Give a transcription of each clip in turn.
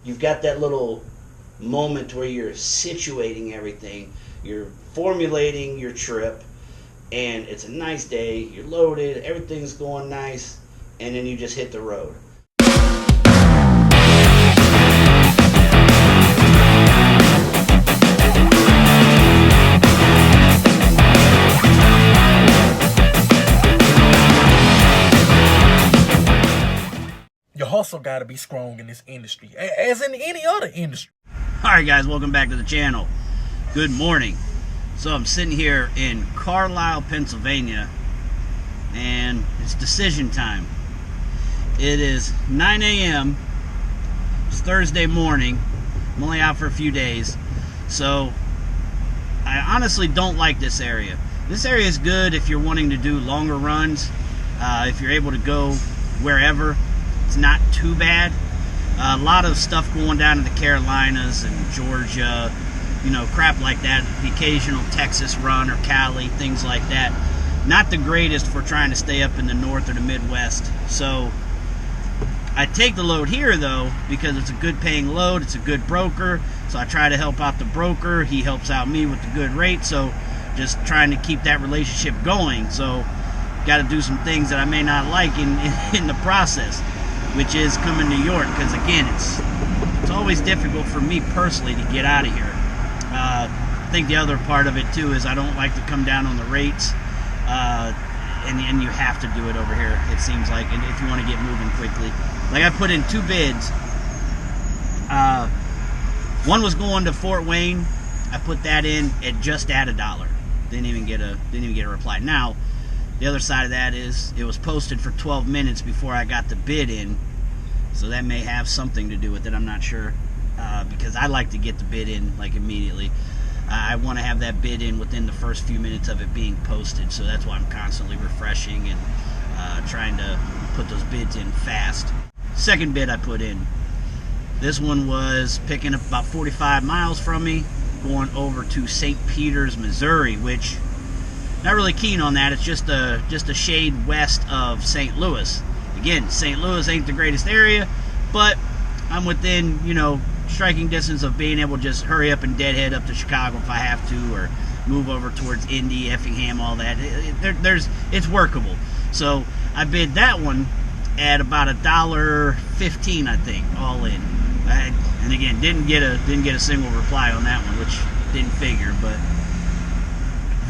you've got that little moment where you're situating everything, you're formulating your trip, and it's a nice day, you're loaded, everything's going nice, and then you just hit the road. Your hustle gotta be strong in this industry, as in any other industry. Alright guys, welcome back to the channel. Good morning. So I'm sitting here in Carlisle, Pennsylvania, and it's decision time. It is 9 a.m. It's Thursday morning. I'm only out for a few days. So I honestly don't like this area. This area is good if you're wanting to do longer runs, if you're able to go wherever. It's not too bad. A lot of stuff going down to the Carolinas and Georgia, you know, crap like that. The occasional Texas run or Cali, things like that. Not the greatest for trying to stay up in the north or the Midwest. So I take the load here though because it's a good paying load. It's a good broker. So I try to help out the broker. He helps out me with the good rate. So just trying to keep that relationship going. So got to do some things that I may not like in the process, which is coming to New York, because again, it's always difficult for me personally to get out of here. I think the other part of it too is I don't like to come down on the rates, and you have to do it over here, it seems like, and if you want to get moving quickly. Like I put in 2 bids. One was going to Fort Wayne. I put that in at just at $1. Didn't even get a reply. Now, the other side of that is it was posted for 12 minutes before I got the bid in, so that may have something to do with it. I'm not sure, because I like to get the bid in like immediately. I want to have that bid in within the first few minutes of it being posted, so that's why I'm constantly refreshing and trying to put those bids in fast. Second bid I put in, this one was picking up about 45 miles from me, going over to St. Peters, Missouri, which not really keen on that. It's just a shade west of St. Louis. Again, St. Louis ain't the greatest area, but I'm within, you know, striking distance of being able to just hurry up and deadhead up to Chicago if I have to, or move over towards Indy, Effingham, all that. It's workable. So I bid that one at about $1.15, I think, all in. And again, didn't get a single reply on that one, which didn't figure, but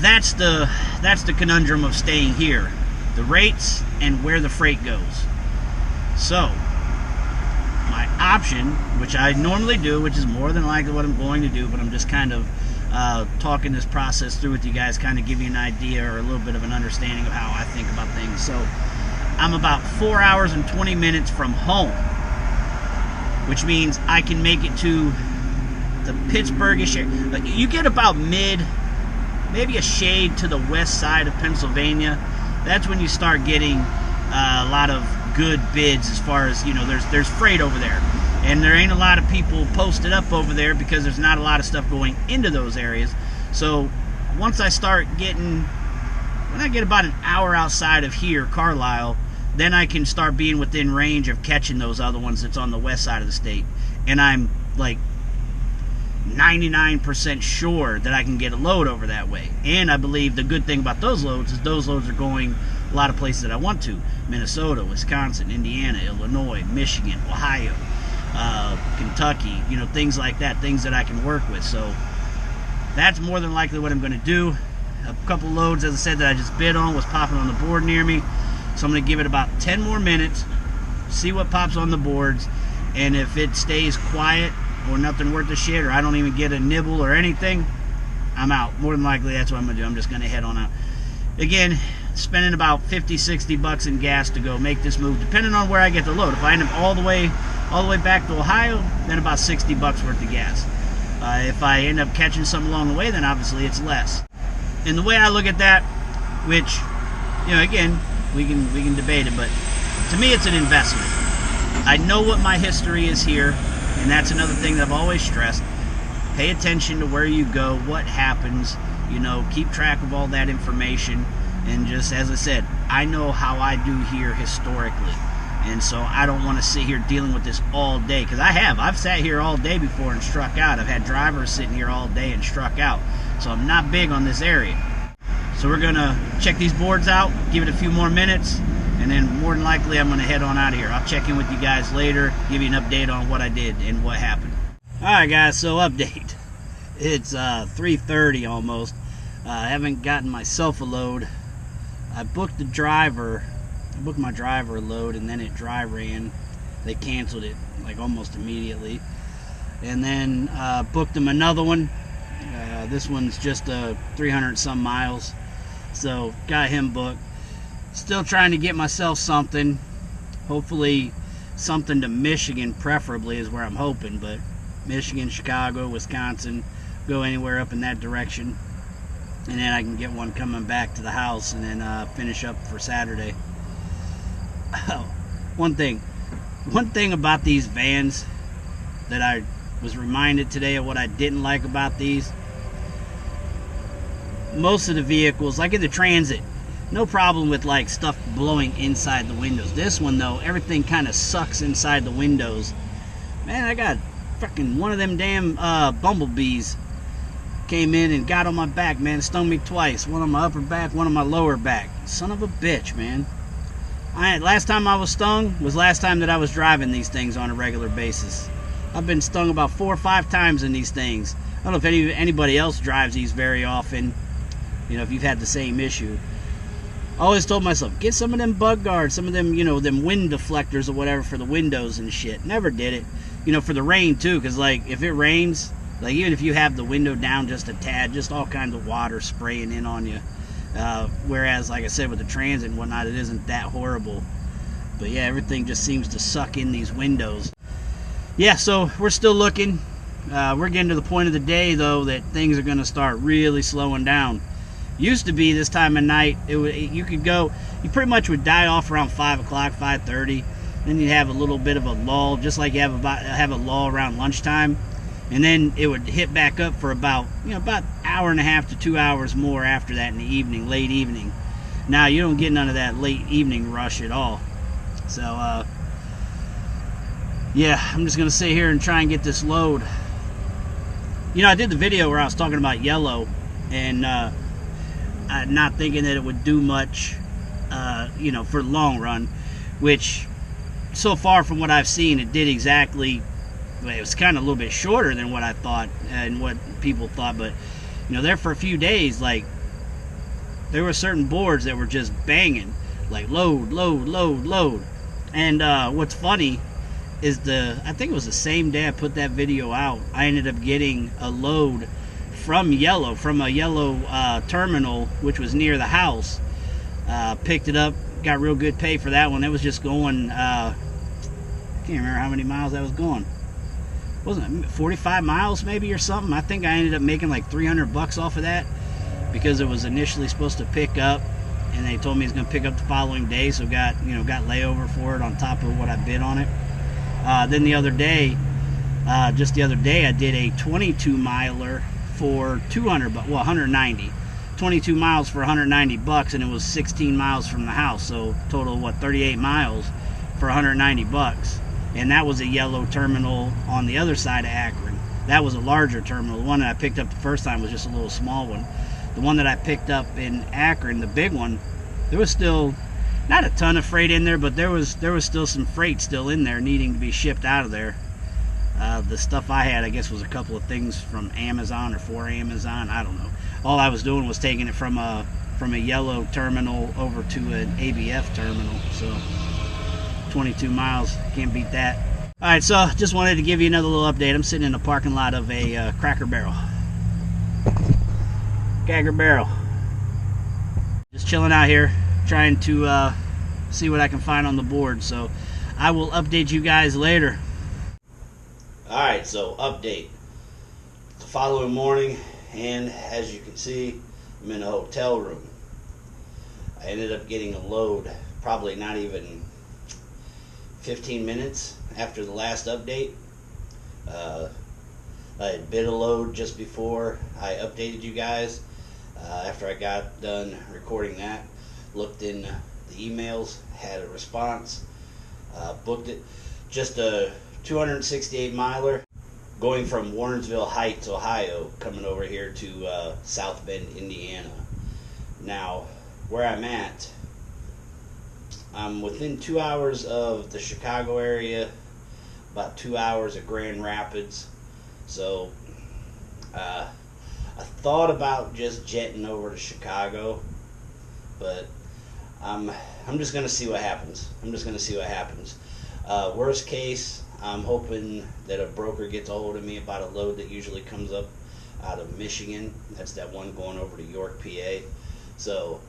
that's the conundrum of staying here, the rates and where the freight goes. So my option, which I normally do, which is more than likely what I'm going to do, but I'm just kind of talking this process through with you guys, kind of give you an idea or a little bit of an understanding of how I think about things. So I'm about 4 hours and 20 minutes from home, which means I can make it to the Pittsburghish area. You get about maybe a shade to the west side of Pennsylvania. That's when you start getting a lot of good bids as far as, you know, there's freight over there. And there ain't a lot of people posted up over there because there's not a lot of stuff going into those areas. So once I start getting, when I get about an hour outside of here, Carlisle, then I can start being within range of catching those other ones that's on the west side of the state. And I'm like 99% sure that I can get a load over that way. And I believe the good thing about those loads is those loads are going a lot of places that I want to. Minnesota, Wisconsin, Indiana, Illinois, Michigan, Ohio, Kentucky, you know, things like that, things that I can work with. So that's more than likely what I'm going to do. A couple loads, as I said, that I just bid on was popping on the board near me. So I'm going to give it about 10 more minutes, see what pops on the boards, and if it stays quiet or nothing worth a shit, or I don't even get a nibble or anything, I'm out. More than likely, that's what I'm going to do. I'm just going to head on out. Again, spending about 50, 60 bucks in gas to go make this move, depending on where I get the load. If I end up all the way back to Ohio, then about 60 bucks worth of gas. If I end up catching something along the way, then obviously it's less. And the way I look at that, which, you know, again, we can debate it, but to me it's an investment. I know what my history is here, and that's another thing that I've always stressed. Pay attention to where you go, what happens, you know, keep track of all that information. And just as I said, I know how I do here historically. And so I don't want to sit here dealing with this all day, because I've sat here all day before and struck out. I've had drivers sitting here all day and struck out. So I'm not big on this area. So we're gonna check these boards out, give it a few more minutes, and then more than likely I'm gonna head on out of here. I'll check in with you guys later, give you an update on what I did and what happened. Alright guys, so update. It's 3:30 almost. I haven't gotten myself a load. I booked my driver a load, and then it dry ran. They canceled it like almost immediately. And then booked them another one. This one's just 300 some miles. So got him booked. Still trying to get myself something. Hopefully something to Michigan preferably is where I'm hoping. But Michigan, Chicago, Wisconsin, go anywhere up in that direction. And then I can get one coming back to the house and then finish up for Saturday. One thing about these vans that I was reminded today of what I didn't like about these. Most of the vehicles, like in the Transit, no problem with like stuff blowing inside the windows. This one though, everything kind of sucks inside the windows. Man, I got fucking one of them damn bumblebees came in and got on my back, man. Stung me twice. One on my upper back, one on my lower back. Son of a bitch, man. Last time I was stung was last time that I was driving these things on a regular basis. I've been stung about 4 or 5 times in these things. I don't know if anybody else drives these very often. You know, if you've had the same issue. I always told myself, get some of them bug guards, some of them, you know, them wind deflectors or whatever for the windows and shit. Never did it. You know, for the rain too, because like if it rains, like even if you have the window down just a tad, just all kinds of water spraying in on you. Whereas, like I said, with the Transit and whatnot, it isn't that horrible. But yeah, everything just seems to suck in these windows. Yeah, so we're still looking. We're getting to the point of the day, though, that things are going to start really slowing down. Used to be this time of night, you pretty much would die off around 5 o'clock, 5:30. Then you'd have a little bit of a lull, just like you have a lull around lunchtime. And then it would hit back up for about an hour and a half to 2 hours more after that in the evening, late evening. Now you don't get none of that late evening rush at all. So yeah, I'm just gonna sit here and try and get this load. I did the video where I was talking about yellow and not thinking that it would do much for the long run, which so far from what I've seen, it did exactly. It was kind of a little bit shorter than what I thought and what people thought, but there for a few days, like there were certain boards that were just banging, like load. And what's funny is I think it was the same day I put that video out, I ended up getting a load from a yellow terminal, which was near the house. Picked it up, got real good pay for that one. It was just going, I can't remember how many miles that was going. Wasn't it 45 miles maybe or something? I think I ended up making like $300 off of that because it was initially supposed to pick up, and they told me it's going to pick up the following day, so got layover for it on top of what I bid on it. Then the other day, I did a 22 miler for 190. 22 miles for $190, and it was 16 miles from the house, so total 38 miles for $190. And that was a yellow terminal on the other side of Akron. That was a larger terminal. The one that I picked up the first time was just a little small one. The one that I picked up in Akron, the big one, there was still not a ton of freight in there, but there was still some freight still in there needing to be shipped out of there. The stuff I had, I guess, was a couple of things from Amazon or for Amazon. I don't know. All I was doing was taking it from a yellow terminal over to an ABF terminal. So 22 miles, can't beat that. All right, so just wanted to give you another little update. I'm sitting in the parking lot of a Cracker Barrel. Just chilling out here, trying to see what I can find on the board. So I will update you guys later. All right, so update. The following morning, and as you can see, I'm in a hotel room. I ended up getting a load, probably not even 15 minutes after the last update. I had bid a load just before I updated you guys. After I got done recording that, looked in the emails, had a response. Booked it, just a 268 miler going from Warrensville Heights, Ohio, coming over here to South Bend, Indiana. Now, where I'm at, I'm within 2 hours of the Chicago area, about 2 hours of Grand Rapids. So I thought about just jetting over to Chicago, but I'm just gonna see what happens. Worst case, I'm hoping that a broker gets a hold of me about a load that usually comes up out of Michigan. That's that one going over to York, PA. So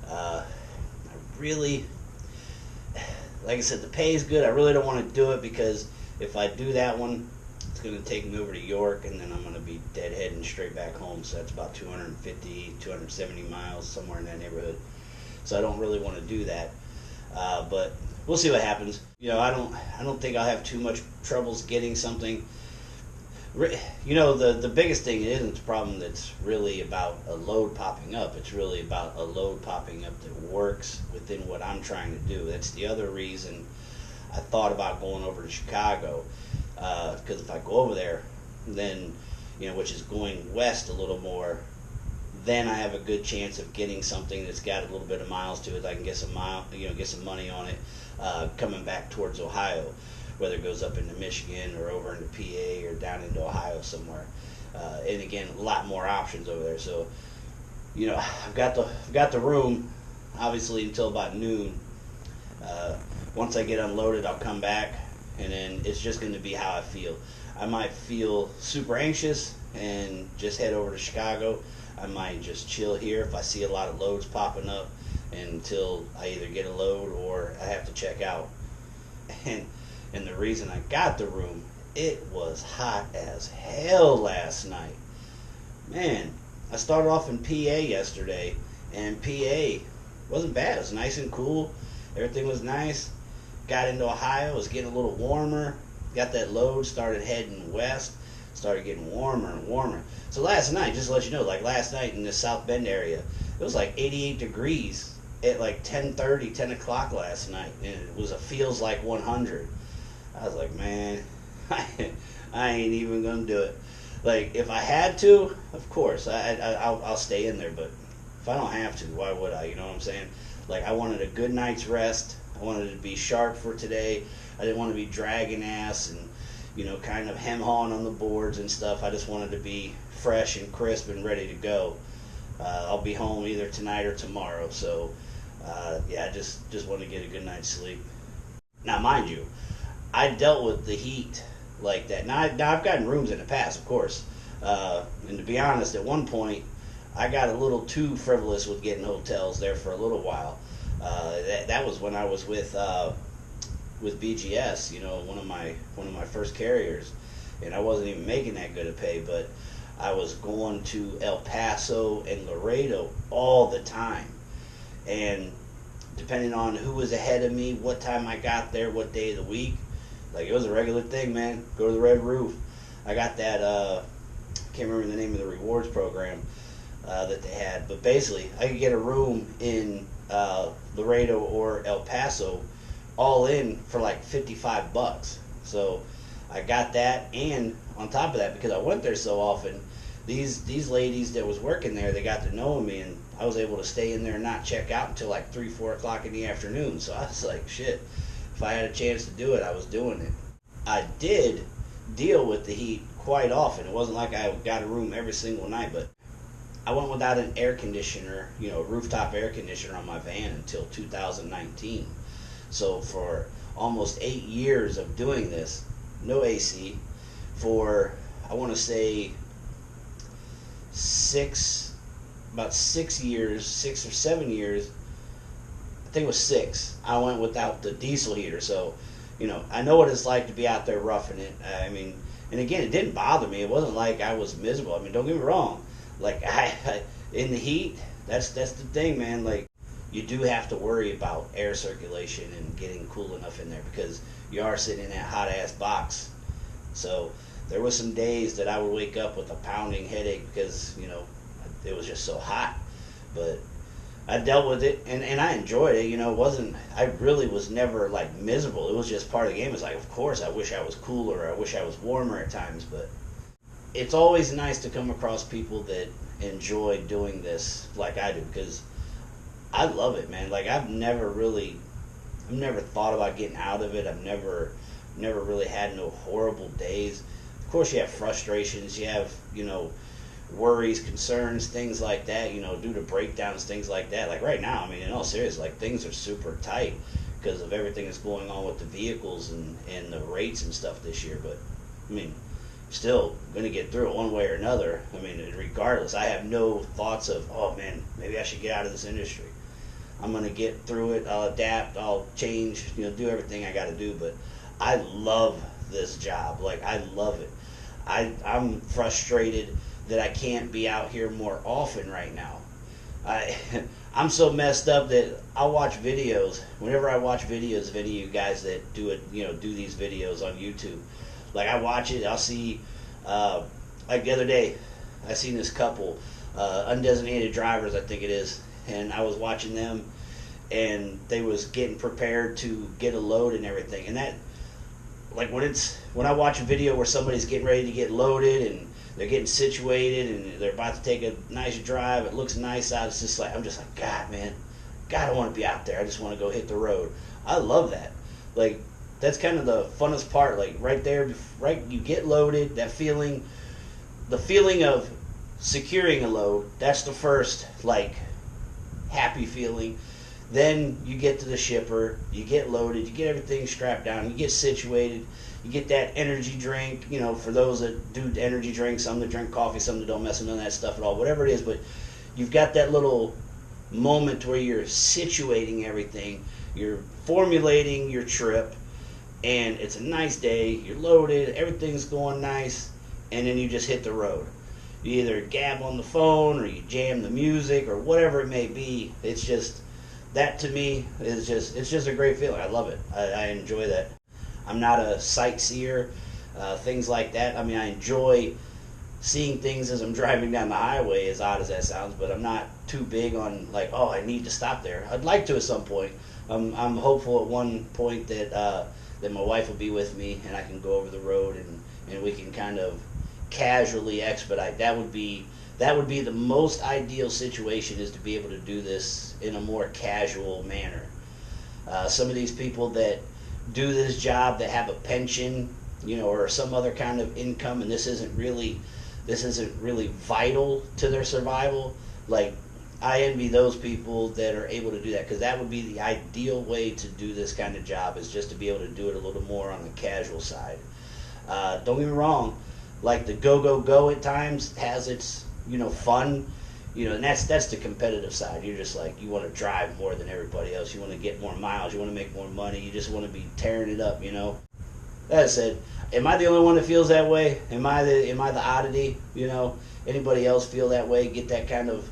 I really, like I said, the pay is good. I really don't want to do it because if I do that one, it's going to take me over to York, and then I'm going to be deadheading straight back home. So that's about 250, 270 miles, somewhere in that neighborhood. So I don't really want to do that. But we'll see what happens. I don't think I'll have too much troubles getting something. The biggest thing isn't the problem that's really about a load popping up. It's really about a load popping up that works within what I'm trying to do. That's the other reason I thought about going over to Chicago. Because if I go over there, then, which is going west a little more, then I have a good chance of getting something that's got a little bit of miles to it. I can get some get some money on it, coming back towards Ohio, whether it goes up into Michigan or over into PA or down into Ohio somewhere. And again, a lot more options over there. So, I've got the room, obviously, until about noon. Once I get unloaded, I'll come back, and then it's just going to be how I feel. I might feel super anxious and just head over to Chicago. I might just chill here if I see a lot of loads popping up until I either get a load or I have to check out. And the reason I got the room, it was hot as hell last night. Man, I started off in PA yesterday, and PA wasn't bad. It was nice and cool. Everything was nice. Got into Ohio, it was getting a little warmer. Got that load, started heading west, started getting warmer and warmer. So last night, just to let you know, last night in the South Bend area, it was 88 degrees at 10:30, 10 o'clock last night, and it was feels like 100. I was like, man, I ain't even gonna do it. If I had to, of course, I'll stay in there, but if I don't have to, why would I? You know what I'm saying? I wanted a good night's rest. I wanted to be sharp for today. I didn't want to be dragging ass and, kind of hem-hawing on the boards and stuff. I just wanted to be fresh and crisp and ready to go. I'll be home either tonight or tomorrow. So, I just want to get a good night's sleep. Now, mind you, I dealt with the heat like that. Now I've gotten rooms in the past, of course. And to be honest, at one point, I got a little too frivolous with getting hotels there for a little while. That was when I was with BGS, one of my first carriers, and I wasn't even making that good a pay, but I was going to El Paso and Laredo all the time, and depending on who was ahead of me, what time I got there, what day of the week, it was a regular thing, man. Go to the Red Roof. I got that, I can't remember the name of the rewards program that they had, but basically I could get a room in Laredo or El Paso all in for $55. So I got that, and on top of that, because I went there so often, these ladies that was working there, they got to know me, and I was able to stay in there and not check out until 3-4 o'clock in the afternoon. So I was like, shit, if I had a chance to do it, I was doing it. I did deal with the heat quite often. It wasn't like I got a room every single night, but I went without an air conditioner, rooftop air conditioner on my van until 2019. So for almost 8 years of doing this, no AC, for, I want to say, about 6 years, 6 or 7 years, I think it was 6, I went without the diesel heater. So, I know what it's like to be out there roughing it. I mean, and again, it didn't bother me. It wasn't like I was miserable. I mean, don't get me wrong. I in the heat, that's the thing, man. You do have to worry about air circulation and getting cool enough in there, because you are sitting in that hot ass box. So there was some days that I would wake up with a pounding headache because it was just so hot. But I dealt with it, and I enjoyed it. It wasn't. I really was never like miserable. It was just part of the game. It's like, of course, I wish I was cooler. I wish I was warmer at times, but it's always nice to come across people that enjoy doing this like I do, because I love it, man. Like I've never thought about getting out of it. I've never really had no horrible days. Of course, you have frustrations. You have worries, concerns, things like that, due to breakdowns, things like that. Like right now, I mean, in all seriousness, like things are super tight because of everything that's going on with the vehicles and the rates and stuff this year. But I mean, still going to get through it one way or another. I mean, regardless, I have no thoughts of, oh man, maybe I should get out of this industry. I'm going to get through it. I'll adapt. I'll change, do everything I got to do. But I love this job. Like, I love it. I'm frustrated that I can't be out here more often right now. I'm so messed up that I'll watch videos. Whenever I watch videos of any of you guys that do it, do these videos on YouTube, like I watch it, I'll see, like the other day, I seen this couple, undesignated drivers, I think it is, and I was watching them, and they was getting prepared to get a load and everything, and that, like when I watch a video where somebody's getting ready to get loaded and they're getting situated and they're about to take a nice drive, it looks nice out, it's just like, I'm just like, God, man, God, I want to be out there. I just want to go hit the road. I love that. Like, that's kind of the funnest part. Like, right there, right, you get loaded, that feeling, the feeling of securing a load, that's the first, like, happy feeling. Then you get to the shipper, you get loaded, you get everything strapped down, you get situated, you get that energy drink, for those that do energy drinks, some that drink coffee, some that don't mess with none of that stuff at all, whatever it is, but you've got that little moment where you're situating everything, you're formulating your trip, and it's a nice day, you're loaded, everything's going nice, and then you just hit the road. You either gab on the phone, or you jam the music, or whatever it may be. It's just, that to me is just a great feeling. I love it. I enjoy that. I'm not a sightseer, things like that. I mean, I enjoy seeing things as I'm driving down the highway, as odd as that sounds, but I'm not too big on like, oh, I need to stop there. I'd like to at some point. I'm hopeful at one point that that my wife will be with me and I can go over the road and we can kind of casually expedite. That would be the most ideal situation, is to be able to do this in a more casual manner. Some of these people that do this job that have a pension, or some other kind of income, and this isn't really vital to their survival. Like, I envy those people that are able to do that, because that would be the ideal way to do this kind of job, is just to be able to do it a little more on the casual side. Don't get me wrong, like the go at times has its fun, and that's the competitive side. You're just like, you want to drive more than everybody else, you want to get more miles, you want to make more money, you just want to be tearing it up. That said, am I the only one that feels that way? Am I the oddity? Anybody else feel that way, get that kind of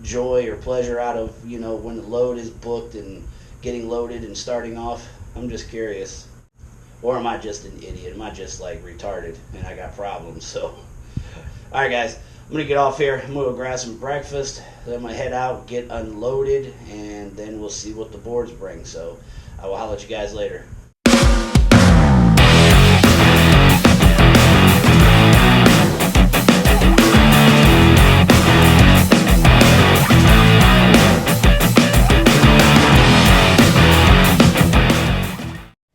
joy or pleasure out of when the load is booked and getting loaded and starting off? I'm just curious. Or am I just an idiot? Am I just like retarded and I got problems? So alright guys, I'm going to get off here. I'm going to go grab some breakfast. Then I'm going to head out, get unloaded, and then we'll see what the boards bring. So I will holler at you guys later.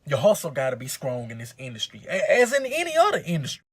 Your hustle got to be strong in this industry, as in any other industry.